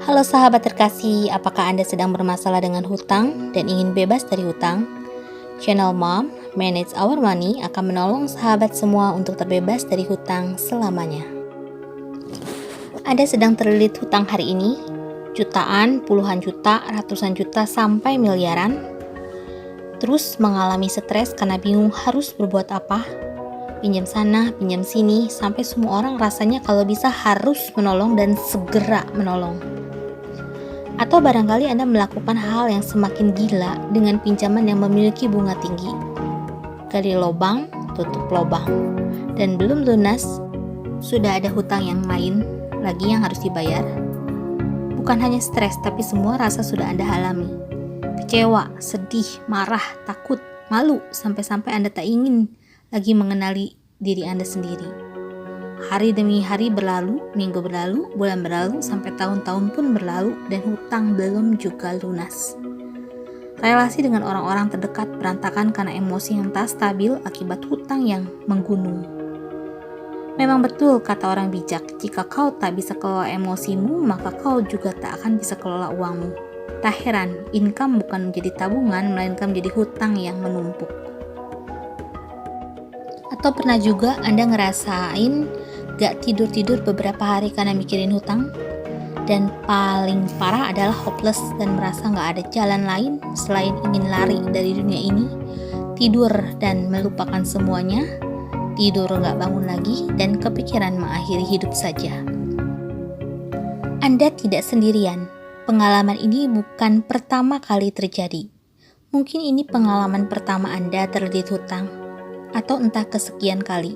Halo sahabat terkasih, apakah Anda sedang bermasalah dengan hutang dan ingin bebas dari hutang? Channel Mom, Manage Our Money akan menolong sahabat semua untuk terbebas dari hutang selamanya. Anda sedang terlilit hutang hari ini? Jutaan, puluhan juta, ratusan juta, sampai miliaran? Terus mengalami stres karena bingung harus berbuat apa? Pinjam sana, pinjam sini, sampai semua orang rasanya kalau bisa harus menolong dan segera menolong. Atau barangkali Anda melakukan hal yang semakin gila dengan pinjaman yang memiliki bunga tinggi. Gali lubang, tutup lubang. Dan belum lunas, sudah ada hutang yang lain lagi yang harus dibayar. Bukan hanya stres, tapi semua rasa sudah Anda alami. Kecewa, sedih, marah, takut, malu, sampai-sampai Anda tak ingin lagi mengenali diri Anda sendiri. Hari demi hari berlalu, minggu berlalu, bulan berlalu, sampai tahun-tahun pun berlalu dan hutang belum juga lunas. Relasi dengan orang-orang terdekat berantakan karena emosi yang tak stabil akibat hutang yang menggunung. Memang betul kata orang bijak, jika kau tak bisa kelola emosimu, maka kau juga tak akan bisa kelola uangmu. Tak heran, income bukan menjadi tabungan, melainkan menjadi hutang yang menumpuk. Atau pernah juga Anda ngerasain gak tidur-tidur beberapa hari karena mikirin hutang? Dan paling parah adalah hopeless dan merasa gak ada jalan lain selain ingin lari dari dunia ini, tidur dan melupakan semuanya, tidur gak bangun lagi, dan kepikiran mengakhiri hidup saja. Anda tidak sendirian. Pengalaman ini bukan pertama kali terjadi. Mungkin ini pengalaman pertama Anda terlilit hutang, atau entah kesekian kali.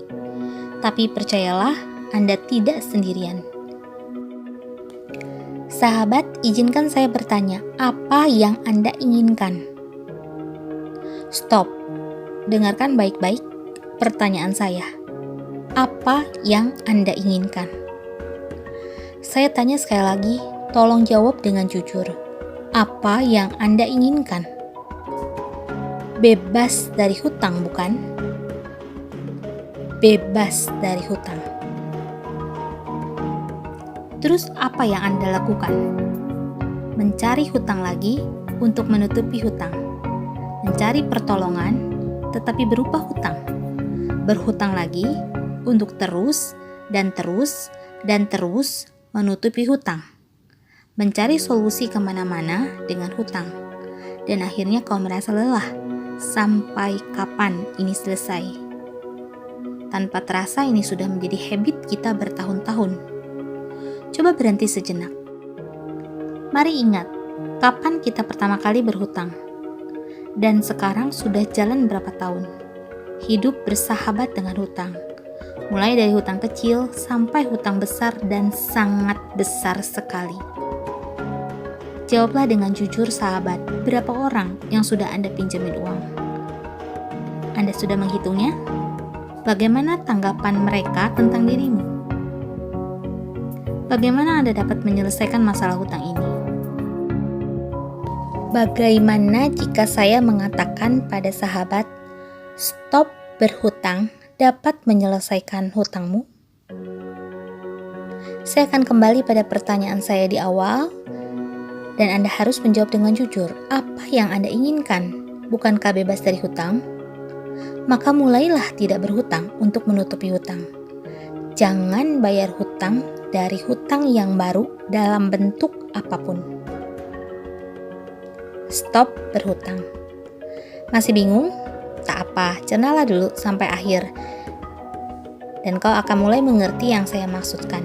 Tapi percayalah, Anda tidak sendirian. Sahabat, izinkan saya bertanya, apa yang Anda inginkan? Stop. Dengarkan baik-baik pertanyaan saya. Apa yang Anda inginkan? Saya tanya sekali lagi, tolong jawab dengan jujur. Apa yang Anda inginkan? Bebas dari hutang, bukan? Bebas dari hutang. Terus apa yang Anda lakukan? Mencari hutang lagi untuk menutupi hutang. Mencari pertolongan tetapi berupa hutang. Berhutang lagi untuk terus dan terus dan terus menutupi hutang. Mencari solusi kemana-mana dengan hutang. Dan akhirnya kau merasa lelah. Sampai kapan ini selesai? Tanpa terasa ini sudah menjadi habit kita bertahun-tahun. Coba berhenti sejenak. Mari ingat, kapan kita pertama kali berhutang? Dan sekarang sudah jalan berapa tahun? Hidup bersahabat dengan hutang. Mulai dari hutang kecil sampai hutang besar dan sangat besar sekali. Jawablah dengan jujur sahabat, berapa orang yang sudah Anda pinjamin uang? Anda sudah menghitungnya? Bagaimana tanggapan mereka tentang dirimu? Bagaimana Anda dapat menyelesaikan masalah hutang ini? Bagaimana jika saya mengatakan pada sahabat, stop berhutang dapat menyelesaikan hutangmu? Saya akan kembali pada pertanyaan saya di awal, dan Anda harus menjawab dengan jujur. Apa yang Anda inginkan? Bukankah bebas dari hutang? Maka mulailah tidak berhutang untuk menutupi hutang. Jangan bayar hutang dari hutang yang baru dalam bentuk apapun. Stop berhutang. Masih bingung? Tak apa, cernalah dulu sampai akhir. Dan kau akan mulai mengerti yang saya maksudkan.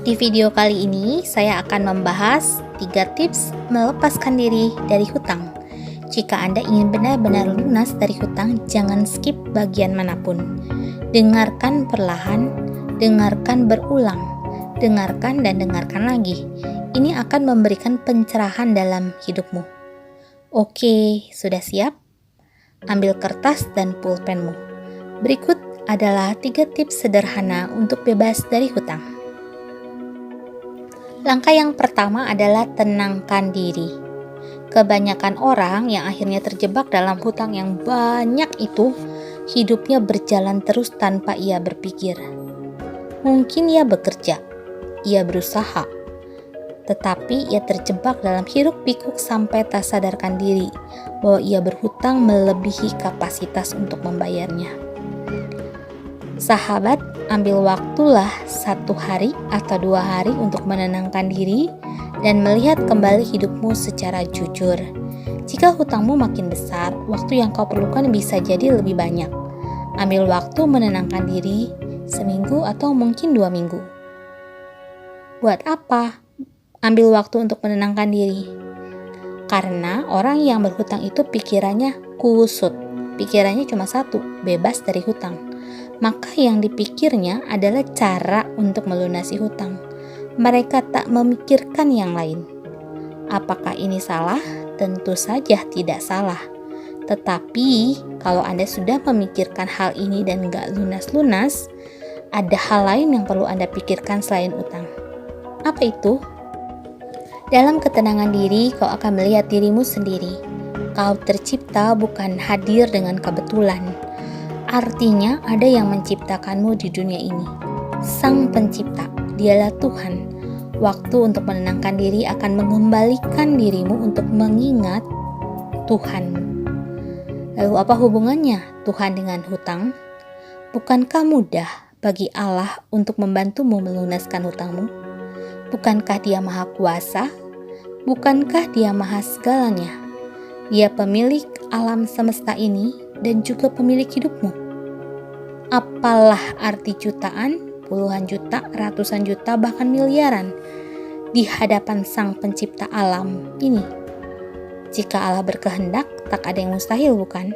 Di video kali ini, saya akan membahas 3 tips melepaskan diri dari hutang. Jika Anda ingin benar-benar lunas dari hutang, jangan skip bagian manapun. Dengarkan perlahan, dengarkan berulang, dengarkan dan dengarkan lagi. Ini akan memberikan pencerahan dalam hidupmu. Oke, sudah siap? Ambil kertas dan pulpenmu. Berikut adalah 3 tips sederhana untuk bebas dari hutang. Langkah yang pertama adalah tenangkan diri. Kebanyakan orang yang akhirnya terjebak dalam hutang yang banyak itu, hidupnya berjalan terus tanpa ia berpikir. Mungkin ia bekerja, ia berusaha, tetapi ia terjebak dalam hiruk-pikuk sampai tak sadarkan diri bahwa ia berhutang melebihi kapasitas untuk membayarnya. Sahabat, ambil waktulah 1 hari atau 2 hari untuk menenangkan diri dan melihat kembali hidupmu secara jujur. Jika hutangmu makin besar, waktu yang kau perlukan bisa jadi lebih banyak. Ambil waktu menenangkan diri, seminggu atau mungkin 2 minggu. Buat apa ambil waktu untuk menenangkan diri? Karena orang yang berhutang itu pikirannya kusut. Pikirannya cuma satu, bebas dari hutang. Maka yang dipikirnya adalah cara untuk melunasi hutang. Mereka tak memikirkan yang lain. Apakah ini salah? Tentu saja tidak salah. Tetapi kalau Anda sudah memikirkan hal ini dan gak lunas-lunas, ada hal lain yang perlu Anda pikirkan selain utang. Apa itu? Dalam ketenangan diri, kau akan melihat dirimu sendiri. Kau tercipta bukan hadir dengan kebetulan. Artinya ada yang menciptakanmu di dunia ini. Sang Pencipta, Dialah Tuhan. Waktu untuk menenangkan diri akan mengembalikan dirimu untuk mengingat Tuhanmu. Lalu apa hubungannya Tuhan dengan hutang? Bukankah mudah bagi Allah untuk membantumu melunaskan hutangmu? Bukankah Dia Maha Kuasa? Bukankah Dia Maha segalanya? Dia pemilik alam semesta ini dan juga pemilik hidupmu. Apalah arti jutaan, puluhan juta, ratusan juta, bahkan miliaran di hadapan Sang Pencipta alam ini? Jika Allah berkehendak, tak ada yang mustahil, bukan?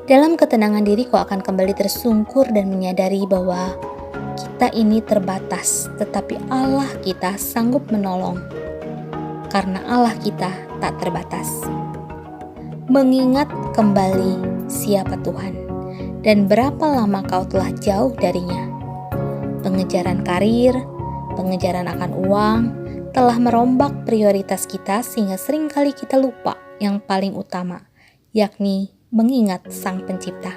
Dalam ketenangan diri, kau akan kembali tersungkur dan menyadari bahwa kita ini terbatas, tetapi Allah kita sanggup menolong. Karena Allah kita tak terbatas. Mengingat kembali siapa Tuhan dan berapa lama kau telah jauh darinya. Pengejaran karir, pengejaran akan uang telah merombak prioritas kita sehingga seringkali kita lupa yang paling utama, yakni mengingat Sang Pencipta.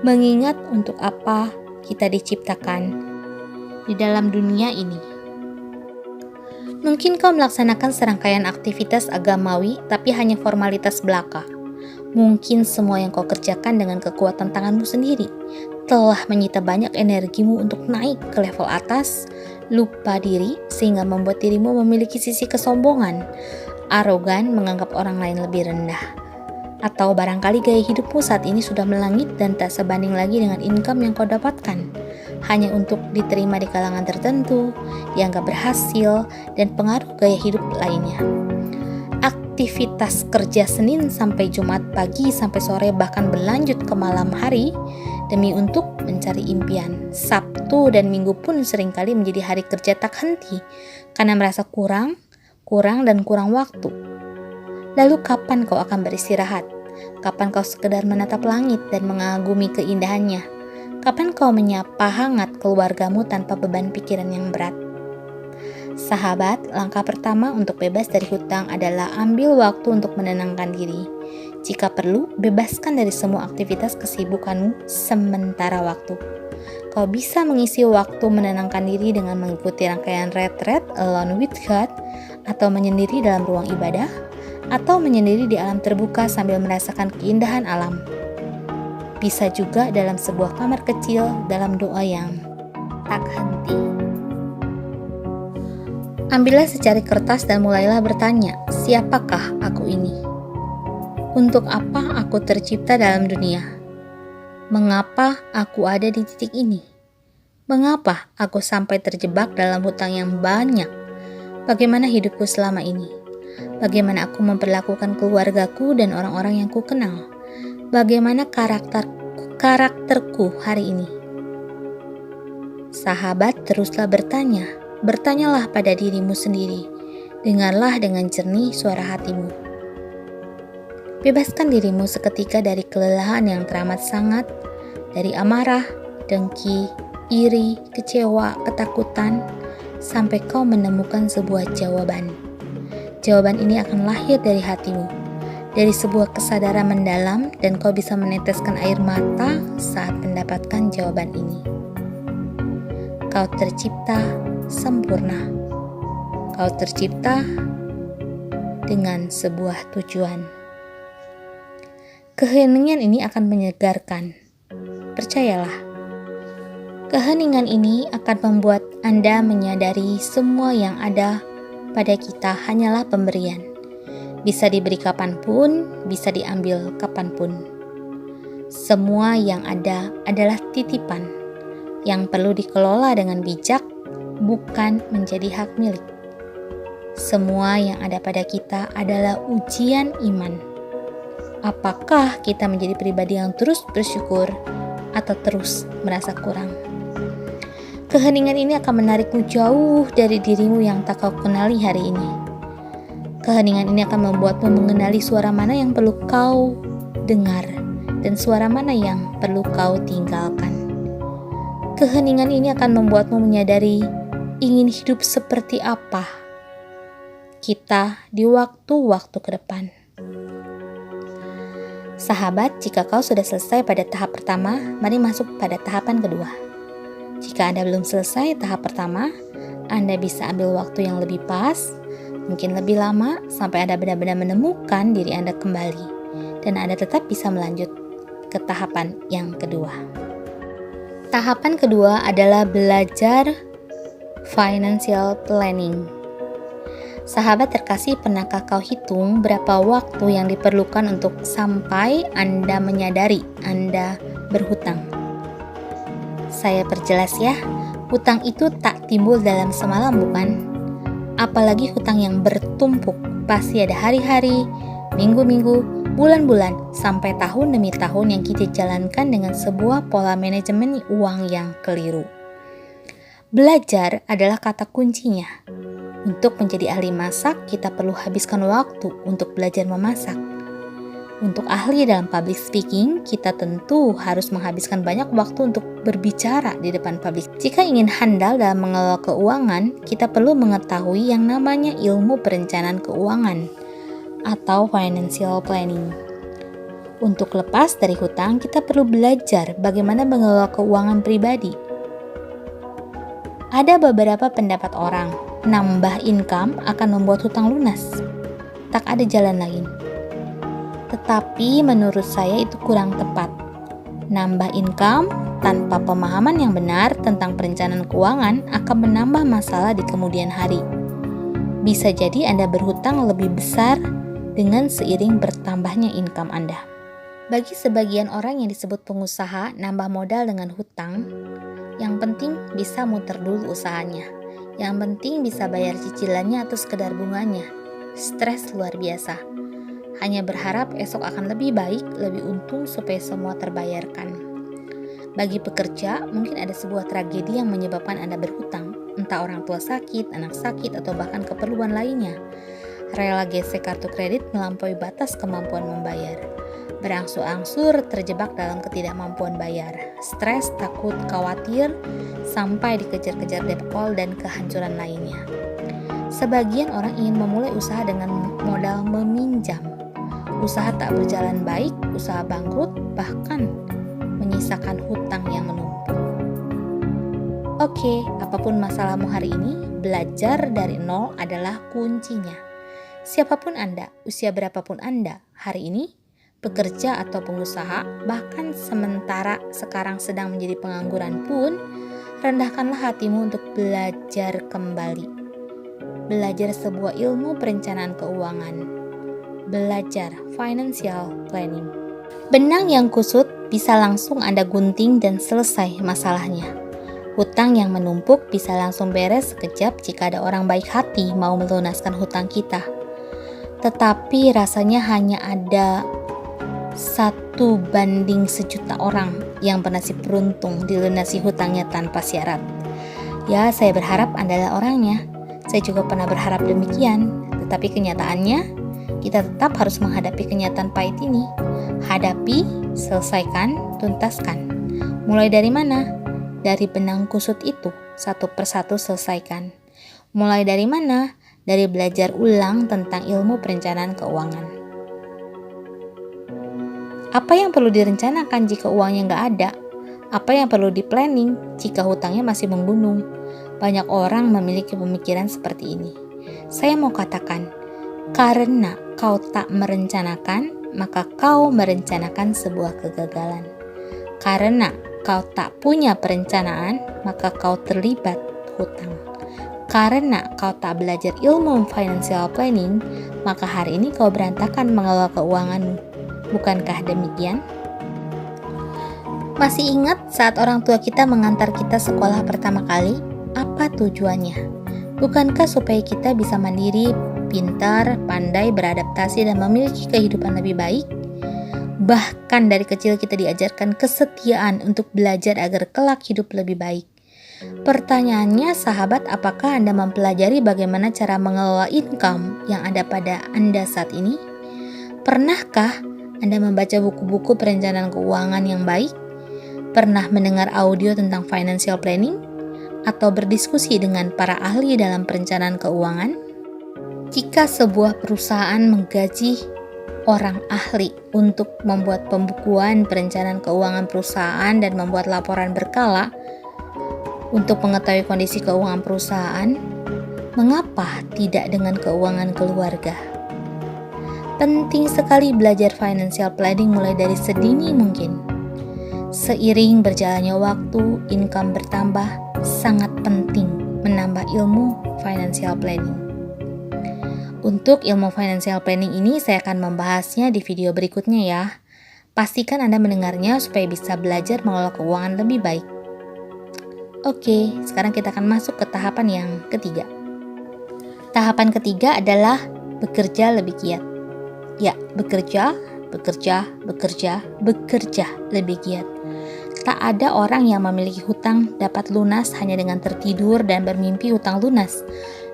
Mengingat untuk apa kita diciptakan di dalam dunia ini. Mungkin kau melaksanakan serangkaian aktivitas agamawi tapi hanya formalitas belaka. Mungkin semua yang kau kerjakan dengan kekuatan tanganmu sendiri telah menyita banyak energimu untuk naik ke level atas, lupa diri sehingga membuat dirimu memiliki sisi kesombongan, arogan, menganggap orang lain lebih rendah. Atau barangkali gaya hidupmu saat ini sudah melangit dan tak sebanding lagi dengan income yang kau dapatkan, hanya untuk diterima di kalangan tertentu, dianggap berhasil, dan pengaruh gaya hidup lainnya. Aktivitas kerja Senin sampai Jumat pagi sampai sore bahkan berlanjut ke malam hari demi untuk mencari impian. Sabtu dan Minggu pun seringkali menjadi hari kerja tak henti karena merasa kurang waktu. Lalu kapan kau akan beristirahat? Kapan kau sekedar menatap langit dan mengagumi keindahannya? Kapan kau menyapa hangat keluargamu tanpa beban pikiran yang berat? Sahabat, langkah pertama untuk bebas dari hutang adalah ambil waktu untuk menenangkan diri. Jika perlu, bebaskan dari semua aktivitas kesibukanmu sementara waktu. Kau bisa mengisi waktu menenangkan diri dengan mengikuti rangkaian retret Alone with God, atau menyendiri dalam ruang ibadah, atau menyendiri di alam terbuka sambil merasakan keindahan alam. Bisa juga dalam sebuah kamar kecil dalam doa yang tak henti. Ambillah secari kertas dan mulailah bertanya, siapakah aku ini? Untuk apa aku tercipta dalam dunia? Mengapa aku ada di titik ini? Mengapa aku sampai terjebak dalam hutang yang banyak? Bagaimana hidupku selama ini? Bagaimana aku memperlakukan keluargaku dan orang-orang yang kukenal? Bagaimana karakterku hari ini? Sahabat, teruslah bertanya. Bertanyalah pada dirimu sendiri. Dengarlah dengan jernih suara hatimu. Bebaskan dirimu seketika dari kelelahan yang teramat sangat, dari amarah, dengki, iri, kecewa, ketakutan, sampai kau menemukan sebuah jawaban. Jawaban ini akan lahir dari hatimu, dari sebuah kesadaran mendalam, dan kau bisa meneteskan air mata saat mendapatkan jawaban ini. kau tercipta sempurna. Kau tercipta dengan sebuah tujuan. Keheningan ini akan menyegarkan. Percayalah, keheningan ini akan membuat Anda menyadari semua yang ada pada kita hanyalah pemberian. Bisa diberi kapanpun, bisa diambil kapanpun. Semua yang ada adalah titipan yang perlu dikelola dengan bijak, bukan menjadi hak milik. Semua yang ada pada kita adalah ujian iman. Apakah kita menjadi pribadi yang terus bersyukur atau terus merasa kurang? Keheningan ini akan menarikmu jauh dari dirimu yang tak kau kenali hari ini. Keheningan ini akan membuatmu mengenali suara mana yang perlu kau dengar dan suara mana yang perlu kau tinggalkan. Keheningan ini akan membuatmu menyadari ingin hidup seperti apa kita di waktu-waktu ke depan. Sahabat, jika kau sudah selesai pada tahap pertama, mari masuk pada tahapan kedua. Jika Anda belum selesai tahap pertama, Anda bisa ambil waktu yang lebih pas, mungkin lebih lama, sampai Anda benar-benar menemukan diri Anda kembali, dan Anda tetap bisa melanjut ke tahapan yang kedua. Tahapan kedua adalah belajar financial planning. Sahabat terkasih, pernahkah kau hitung berapa waktu yang diperlukan untuk sampai Anda menyadari Anda berhutang? Saya perjelas ya, hutang itu tak timbul dalam semalam bukan? Apalagi hutang yang bertumpuk, pasti ada hari-hari, minggu-minggu, bulan-bulan, sampai tahun demi tahun yang kita jalankan dengan sebuah pola manajemen uang yang keliru. Belajar adalah kata kuncinya. Untuk menjadi ahli masak, kita perlu habiskan waktu untuk belajar memasak. Untuk ahli dalam public speaking, kita tentu harus menghabiskan banyak waktu untuk berbicara di depan publik. Jika ingin handal dalam mengelola keuangan, kita perlu mengetahui yang namanya ilmu perencanaan keuangan atau financial planning. Untuk lepas dari hutang, kita perlu belajar bagaimana mengelola keuangan pribadi. Ada beberapa pendapat orang, nambah income akan membuat hutang lunas. Tak ada jalan lain. Tetapi menurut saya itu kurang tepat. Nambah income tanpa pemahaman yang benar tentang perencanaan keuangan akan menambah masalah di kemudian hari. Bisa jadi Anda berhutang lebih besar dengan seiring bertambahnya income Anda. Bagi sebagian orang yang disebut pengusaha, nambah modal dengan hutang, yang penting bisa muter dulu usahanya. Yang penting bisa bayar cicilannya atau sekedar bunganya. Stres luar biasa. Hanya berharap esok akan lebih baik, lebih untung supaya semua terbayarkan. Bagi pekerja, mungkin ada sebuah tragedi yang menyebabkan Anda berhutang. Entah orang tua sakit, anak sakit, atau bahkan keperluan lainnya. Rela gesek kartu kredit melampaui batas kemampuan membayar. Berangsur-angsur terjebak dalam ketidakmampuan bayar, stres, takut, khawatir, sampai dikejar-kejar debt call dan kehancuran lainnya. Sebagian orang ingin memulai usaha dengan modal meminjam. Usaha tak berjalan baik, usaha bangkrut, bahkan menyisakan hutang yang menumpuk. Oke, apapun masalahmu hari ini, belajar dari nol adalah kuncinya. Siapapun Anda, usia berapapun Anda, hari ini, pekerja atau pengusaha, bahkan sementara sekarang sedang menjadi pengangguran pun, rendahkanlah hatimu untuk belajar kembali. Belajar sebuah ilmu perencanaan keuangan. Belajar financial planning. Benang yang kusut bisa langsung Anda gunting dan selesai masalahnya. Hutang yang menumpuk bisa langsung beres sekejap jika ada orang baik hati mau melunaskan hutang kita. Tetapi rasanya hanya ada 1:1.000.000 orang yang bernasib beruntung dilunasi hutangnya tanpa syarat. Ya, saya berharap Anda adalah orangnya. Saya juga pernah berharap demikian. Tetapi kenyataannya, kita tetap harus menghadapi kenyataan pahit ini. Hadapi, selesaikan, tuntaskan. Mulai dari mana? Dari benang kusut itu, satu persatu selesaikan. Mulai dari mana? Dari belajar ulang tentang ilmu perencanaan keuangan. Apa yang perlu direncanakan jika uangnya nggak ada? Apa yang perlu di-planning jika hutangnya masih menggunung? Banyak orang memiliki pemikiran seperti ini. Saya mau katakan, karena kau tak merencanakan, maka kau merencanakan sebuah kegagalan. Karena kau tak punya perencanaan, maka kau terlibat hutang. Karena kau tak belajar ilmu financial planning, maka hari ini kau berantakan mengelola keuanganmu. Bukankah demikian? Masih ingat saat orang tua kita mengantar kita sekolah pertama kali? Apa tujuannya? Bukankah supaya kita bisa mandiri, pintar, pandai, beradaptasi, dan memiliki kehidupan lebih baik? Bahkan dari kecil kita diajarkan kesetiaan untuk belajar agar kelak hidup lebih baik. Pertanyaannya, sahabat, apakah Anda mempelajari bagaimana cara mengelola income yang ada pada Anda saat ini? Pernahkah Anda membaca buku-buku perencanaan keuangan yang baik? Pernah mendengar audio tentang financial planning? Atau berdiskusi dengan para ahli dalam perencanaan keuangan? Jika sebuah perusahaan menggaji orang ahli untuk membuat pembukuan perencanaan keuangan perusahaan dan membuat laporan berkala untuk mengetahui kondisi keuangan perusahaan, mengapa tidak dengan keuangan keluarga? Penting sekali belajar financial planning mulai dari sedini mungkin. Seiring berjalannya waktu, income bertambah, sangat penting menambah ilmu financial planning. Untuk ilmu financial planning ini saya akan membahasnya di video berikutnya ya. Pastikan Anda mendengarnya supaya bisa belajar mengelola keuangan lebih baik. Oke, sekarang kita akan masuk ke tahapan yang ketiga. Tahapan ketiga adalah bekerja lebih giat. Ya, bekerja lebih giat. Tak ada orang yang memiliki hutang dapat lunas hanya dengan tertidur dan bermimpi hutang lunas.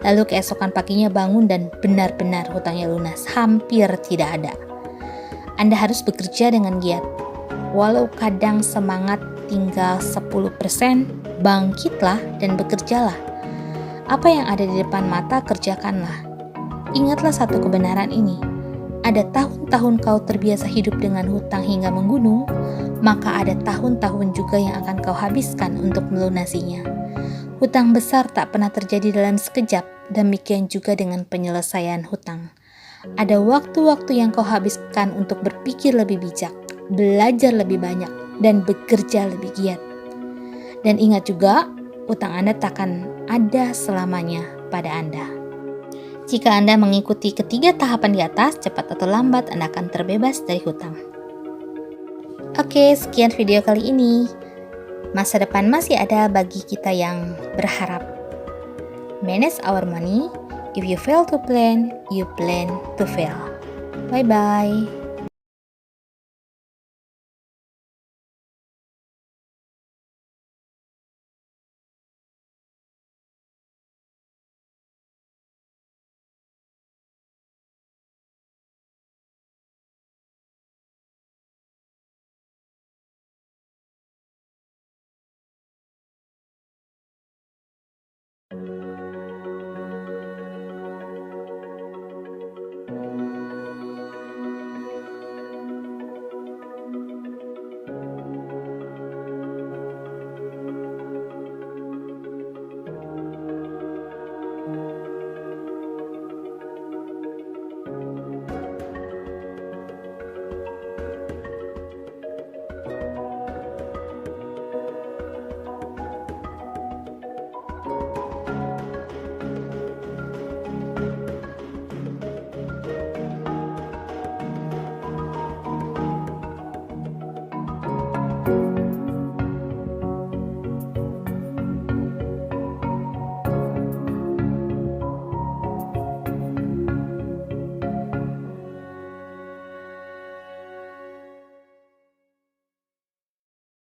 Lalu keesokan paginya bangun dan benar-benar hutangnya lunas. Hampir tidak ada. Anda harus bekerja dengan giat. Walau kadang semangat tinggal 10%, bangkitlah dan bekerjalah. Apa yang ada di depan mata, kerjakanlah. Ingatlah satu kebenaran ini. Ada tahun-tahun kau terbiasa hidup dengan hutang hingga menggunung, maka ada tahun-tahun juga yang akan kau habiskan untuk melunasinya. Hutang besar tak pernah terjadi dalam sekejap, demikian juga dengan penyelesaian hutang. Ada waktu-waktu yang kau habiskan untuk berpikir lebih bijak, belajar lebih banyak, dan bekerja lebih giat. Dan ingat juga, hutang Anda takkan ada selamanya pada Anda. Jika Anda mengikuti ketiga tahapan di atas, cepat atau lambat Anda akan terbebas dari hutang. Oke, sekian video kali ini. Masa depan masih ada bagi kita yang berharap. Manage our money. If you fail to plan, you plan to fail. Bye-bye.